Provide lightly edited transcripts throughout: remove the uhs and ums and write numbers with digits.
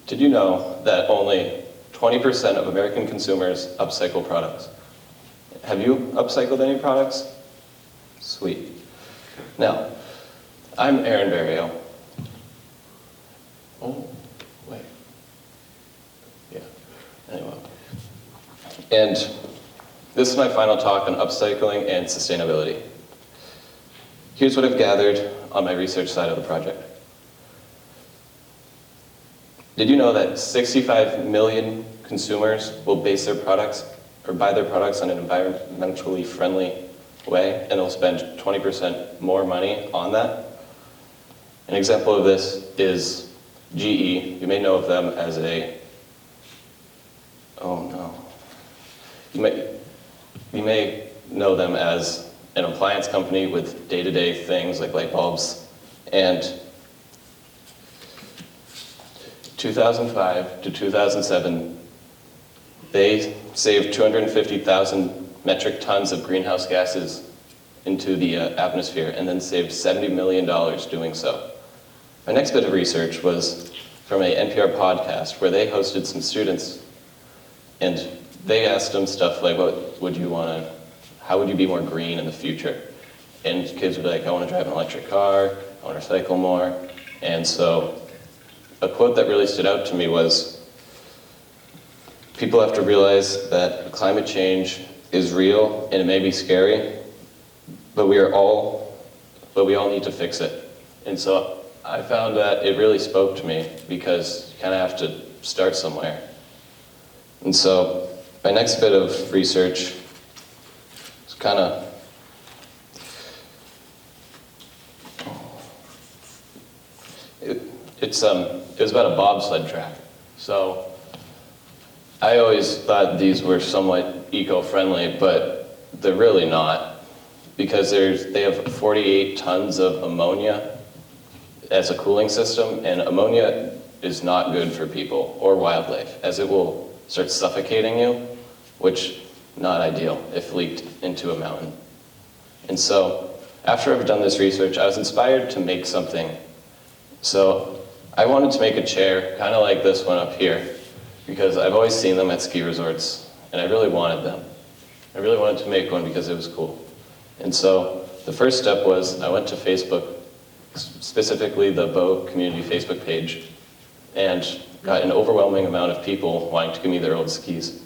Did you know that only 20% of American consumers upcycle products? Have you upcycled any products? Sweet. Now, I'm Aaron Barrio. Oh, wait. Yeah, anyway. And this is my final talk on upcycling and sustainability. Here's what I've gathered on my research side of the project. Did you know that 65 million consumers will base their products or buy their products in an environmentally friendly way, and they'll spend 20% more money on that? An example of this is GE. You may know of them as you may know them as an appliance company with day-to-day things like light bulbs. And 2005 to 2007, they saved 250,000 metric tons of greenhouse gases into the atmosphere, and then saved $70 million doing so. My next bit of research was from a NPR podcast where they hosted some students, and they asked them stuff like, how would you be more green in the future? And kids would be like, I want to drive an electric car, I want to recycle more. And so a quote that really stood out to me was, people have to realize that climate change is real and it may be scary, but we all need to fix it. And so I found that it really spoke to me because you kind of have to start somewhere. And so my next bit of research is kind of it was about a bobsled track. So I always thought these were somewhat eco-friendly, but they're really not, because they have 48 tons of ammonia as a cooling system, and ammonia is not good for people or wildlife, as it will start suffocating you, which not ideal if leaked into a mountain. And so after I've done this research, I was inspired to make something. So I wanted to make a chair, kind of like this one up here, because I've always seen them at ski resorts, and I really wanted them. I really wanted to make one because it was cool. And so the first step was I went to Facebook, specifically the Bow Community Facebook page, and got an overwhelming amount of people wanting to give me their old skis.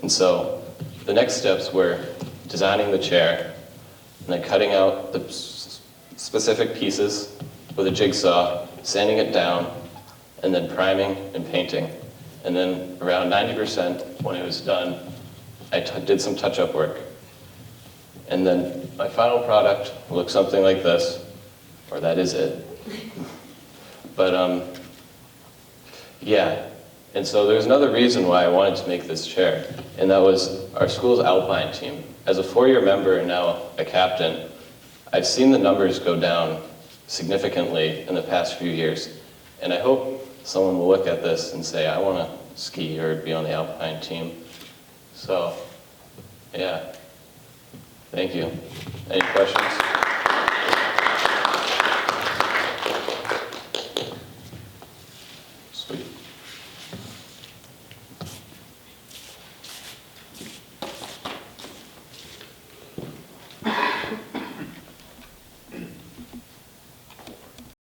And so the next steps were designing the chair, and then cutting out the specific pieces with a jigsaw, sanding it down, and then priming and painting. And then around 90% when it was done, I did some touch-up work. And then my final product looks something like this, or that is it. But yeah, and so there's another reason why I wanted to make this chair, and that was our school's alpine team. As a 4-year member and now a captain, I've seen the numbers go down significantly in the past few years. And I hope someone will look at this and say, I want to ski or be on the alpine team. So, yeah, thank you. Any questions?